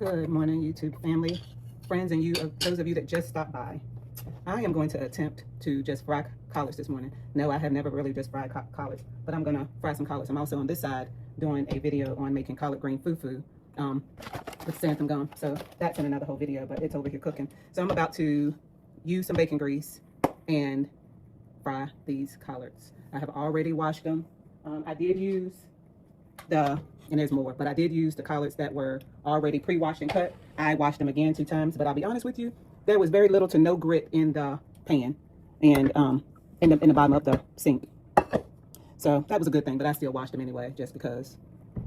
Good morning, YouTube family, friends, and those of you that just stopped by. I am going to attempt to just fry collards this morning. No, I have never really just fried collards, but I'm going to fry some collards. I'm also on this side doing a video on making collard green fufu with xanthan gum. So that's in another whole video, but it's over here cooking. So I'm about to use some bacon grease and fry these collards. I have already washed them. I did use and there's more, but I did use the collards that were already pre-washed and cut. I washed them again 2 times, but I'll be honest with you, there was very little to no grit in the pan and in the bottom of the sink. So that was a good thing, but I still washed them anyway, just because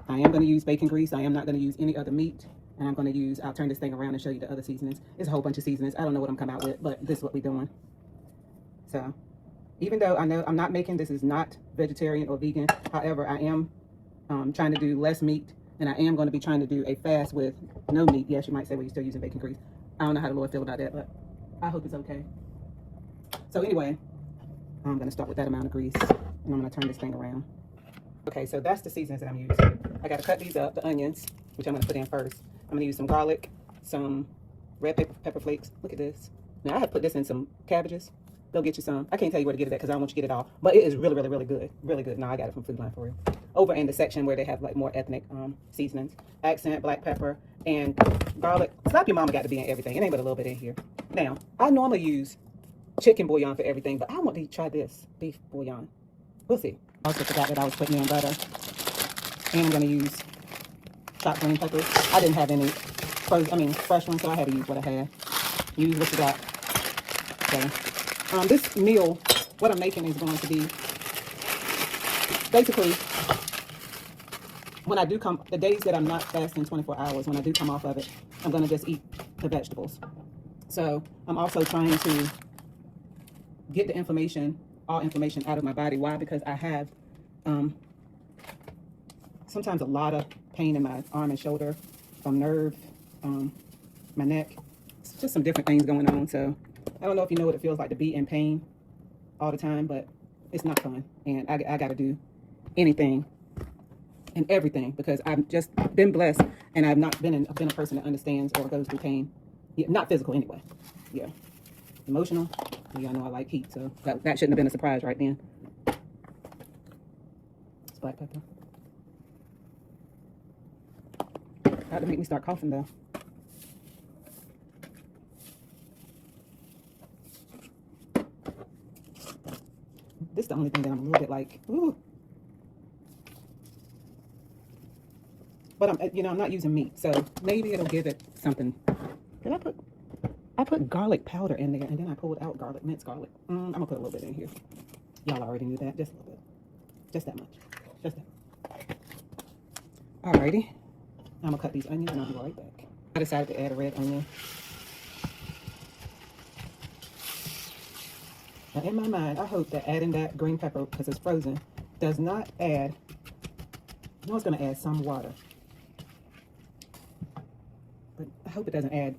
I am going to use bacon grease. I am not going to use any other meat, and I'm going to use, I'll turn this thing around and show you the other seasonings. It's a whole bunch of seasonings. I don't know what I'm coming out with, but this is what we're doing. So even though I know I'm not making, this is not vegetarian or vegan, however, I am trying to do less meat, and I am going to be trying to do a fast with no meat. Yes, you might say, well, you're still using bacon grease. I don't know how the Lord feel about that, but I hope it's okay. So anyway, I'm going to start with that amount of grease, and I'm going to turn this thing around. Okay, so that's the seasonings that I'm using. I got to cut these up, the onions, which I'm going to put in first. I'm going to use some garlic, some red pepper flakes. Look at this. Now, I have put this in some cabbages. Go get you some. I can't tell you where to get it at because I don't want you to get it all. But it is really, really, really good. Really good. No, I got it from Food Line for real. Over in the section where they have like more ethnic seasonings. Accent, black pepper, and garlic. Slap your mama got to be in everything. It ain't but a little bit in here. Now, I normally use chicken bouillon for everything, but I want to try this beef bouillon. We'll see. I also forgot that I was putting in butter. And I'm going to use chopped green peppers. I didn't have any fresh ones, so I had to use what I had. Use what you got. Okay. This meal, what I'm making is going to be basically, when I do come, the days that I'm not fasting 24 hours, when I do come off of it, I'm going to just eat the vegetables. So I'm also trying to get the information, all information out of my body. Why? Because I have sometimes a lot of pain in my arm and shoulder from nerve, my neck. It's just some different things going on. So I don't know if you know what it feels like to be in pain all the time, but it's not fun. And I got to do anything and everything because I've just been blessed, and I've not been a person that understands or goes through pain. Yeah, not physical anyway. Yeah, emotional. Y'all know I like heat, so that shouldn't have been a surprise right then. It's black pepper. About to make me start coughing though. This is the only thing that I'm a little bit like, ooh. But I'm not using meat, so maybe it'll give it something. Did I put garlic powder in there, and then I pulled out minced garlic. I'm gonna put a little bit in here. Y'all already knew that, just a little bit, just that much, just that. Alrighty, I'm gonna cut these onions, and I'll be right back. I decided to add a red onion. Now, in my mind, I hope that adding that green pepper, because it's frozen, does not add, I know it's going to add some water. But I hope it doesn't add,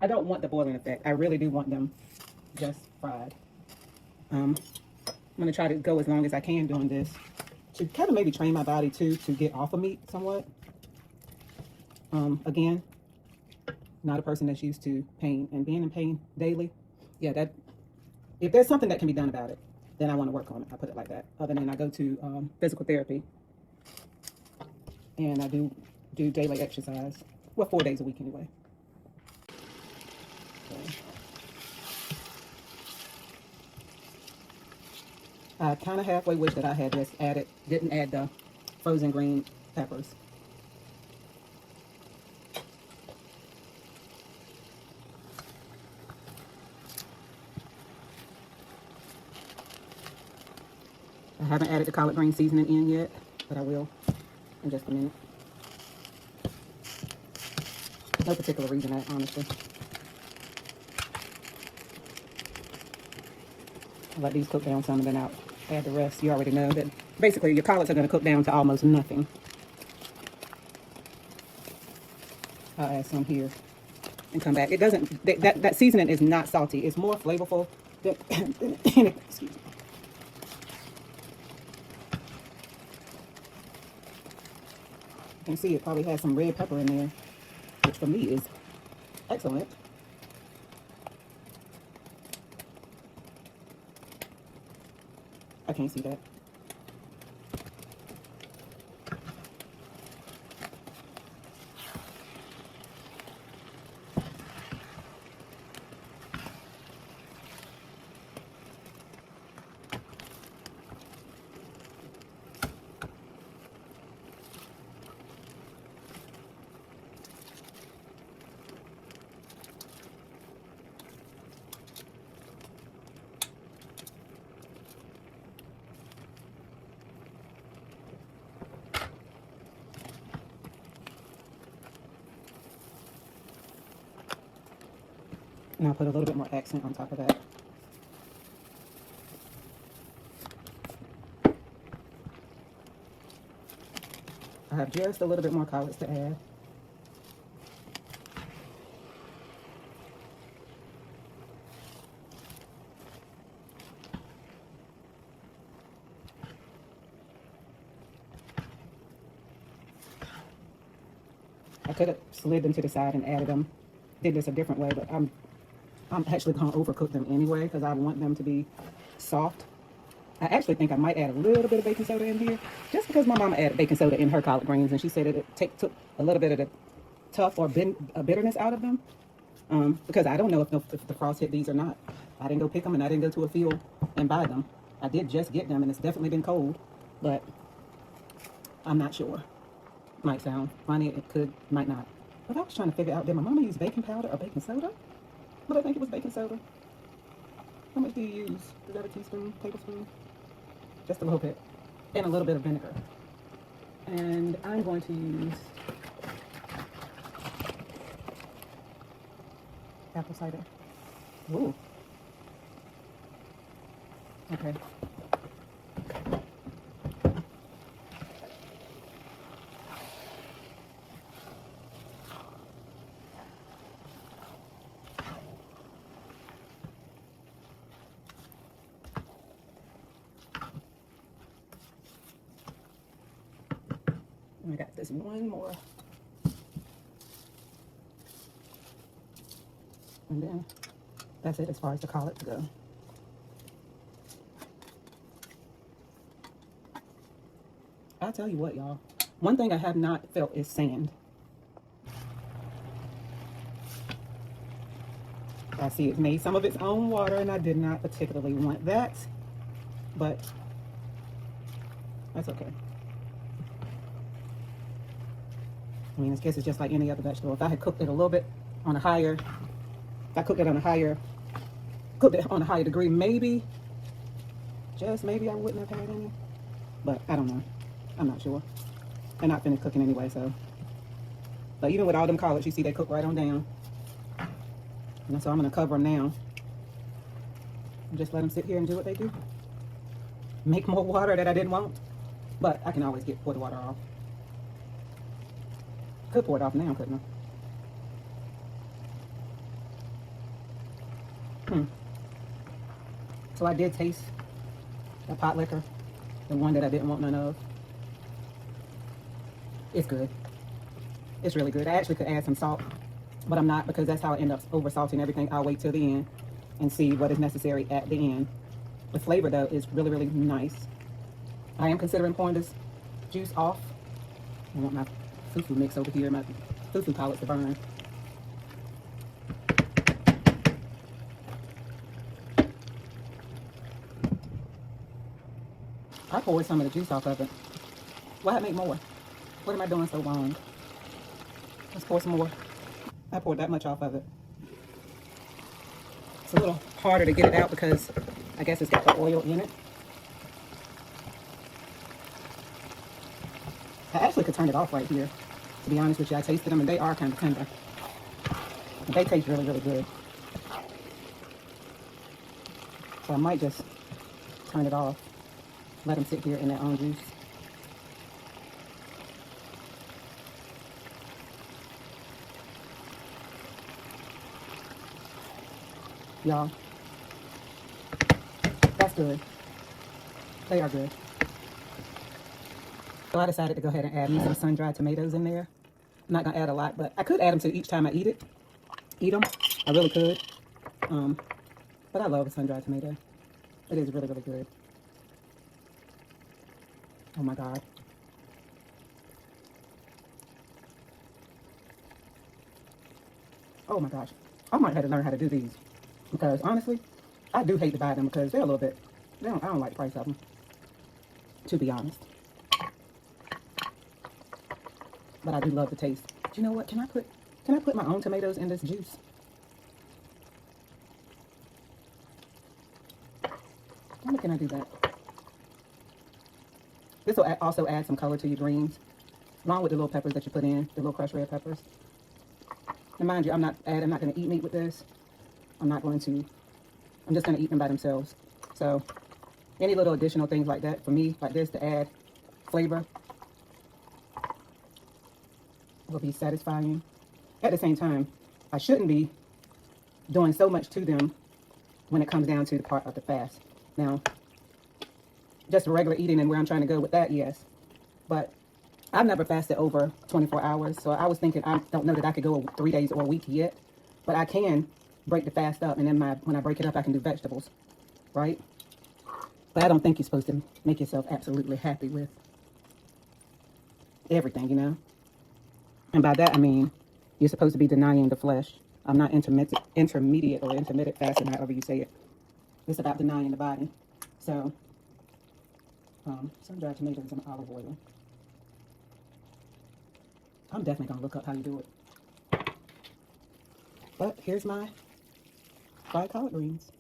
I don't want the boiling effect. I really do want them just fried. I'm going to try to go as long as I can doing this to kind of maybe train my body too to get off of meat somewhat. Again, not a person that's used to pain, and being in pain daily. Yeah, if there's something that can be done about it, then I want to work on it. I put it like that. Other than I go to physical therapy, and I do daily exercise. Well, 4 days a week anyway. Okay. I kind of halfway wish that I had just didn't add the frozen green peppers. I haven't added the collard green seasoning in yet, but I will in just a minute. No particular reason, honestly. I'll let these cook down some, and then I'll add the rest. You already know that basically your collards are going to cook down to almost nothing. I'll add some here and come back. It doesn't, that seasoning is not salty. It's more flavorful than excuse me. You can see it probably has some red pepper in there. which for me is excellent. I can't see that. And I'll put a little bit more accent on top of that. I have just a little bit more collards to add. I could have slid them to the side and added them, did this a different way, but I'm actually going to overcook them anyway because I want them to be soft. I actually think I might add a little bit of baking soda in here just because my mama added baking soda in her collard greens and she said it took a little bit of the tough or bitterness out of them. Because I don't know if the frost hit these or not. I didn't go pick them and I didn't go to a field and buy them. I did just get them and it's definitely been cold, but I'm not sure. Might sound funny, it could, might not. But I was trying to figure out, did my mama use baking powder or baking soda? But I think it was baking soda. How much do you use? Is that a teaspoon, tablespoon? Just a little bit. And a little bit of vinegar. And I'm going to use apple cider. Ooh. Okay. I got this one more. And then that's it as far as the collards go. I'll tell you what, y'all. One thing I have not felt is sand. I see it made some of its own water, and I did not particularly want that, but that's okay. I mean, I guess it's just like any other vegetable. If I had cooked it a little bit on a higher, if I cooked it on a higher degree, maybe, just maybe I wouldn't have had any. But I don't know. I'm not sure. They're not finished cooking anyway, so. But even with all them collards, you see they cook right on down. And so I'm going to cover them now. And just let them sit here and do what they do. Make more water that I didn't want. But I can always pour the water off. Could pour it off now, couldn't I? So I did taste the pot liquor, the one that I didn't want none of. It's good. It's really good. I actually could add some salt, but I'm not because that's how I end up over salting everything. I'll wait till the end and see what is necessary at the end. The flavor though is really, really nice. I am considering pouring this juice off. I want my fufu mix over here, my fufu pellets to burn. I poured some of the juice off of it. Why make more? What am I doing so wrong? Let's pour some more. I poured that much off of it. It's a little harder to get it out because I guess it's got the oil in it. I actually could turn it off right here. To be honest with you, I tasted them and they are kind of tender. But they taste really, really good. So I might just turn it off. Let them sit here in their own juice. Y'all, that's good. They are good. So I decided to go ahead and add me some sun-dried tomatoes in there not gonna add a lot, but I could add them to each time I eat them. I really could. But I love a sun-dried tomato. It is really, really good. Oh my God. Oh my gosh. I might have to learn how to do these because honestly, I do hate to buy them because they're a little bit, I don't like the price of them, to be honest. But I do love the taste. Do you know what? Can I put my own tomatoes in this juice? Why can I do that? This will also add some color to your greens, along with the little peppers that you put in, the little crushed red peppers. And mind you, I'm not going to eat meat with this. I'm just going to eat them by themselves. So any little additional things like that for me, like this, to add flavor will be satisfying. At the same time, I shouldn't be doing so much to them when it comes down to the part of the fast. Now, just regular eating and where I'm trying to go with that, yes. But I've never fasted over 24 hours. So I was thinking, I don't know that I could go 3 days or a week yet. But I can break the fast up. And then when I break it up, I can do vegetables. Right? But I don't think you're supposed to make yourself absolutely happy with everything, you know? And by that, I mean, you're supposed to be denying the flesh. I'm not intermediate or intermittent fasting, however you say it. It's about denying the body. So, sun-dried tomatoes and olive oil. I'm definitely going to look up how you do it. But here's my fried collard greens.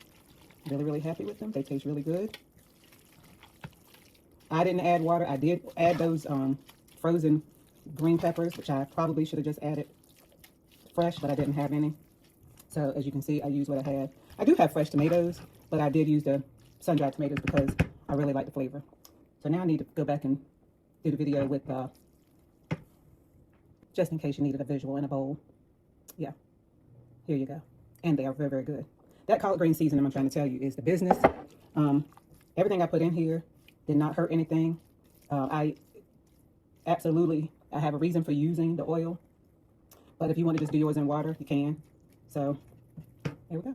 Really, really happy with them. They taste really good. I didn't add water. I did add those frozen green peppers, which I probably should have just added fresh, but I didn't have any. So as you can see, I used what I had. I do have fresh tomatoes, but I did use the sun-dried tomatoes because I really like the flavor. So now I need to go back and do the video with, just in case you needed a visual in a bowl. Yeah, here you go. And they are very, very good. That collard green seasoning I'm trying to tell you is the business. Everything I put in here did not hurt anything. I have a reason for using the oil. But if you want to just do yours in water, you can. So, there we go.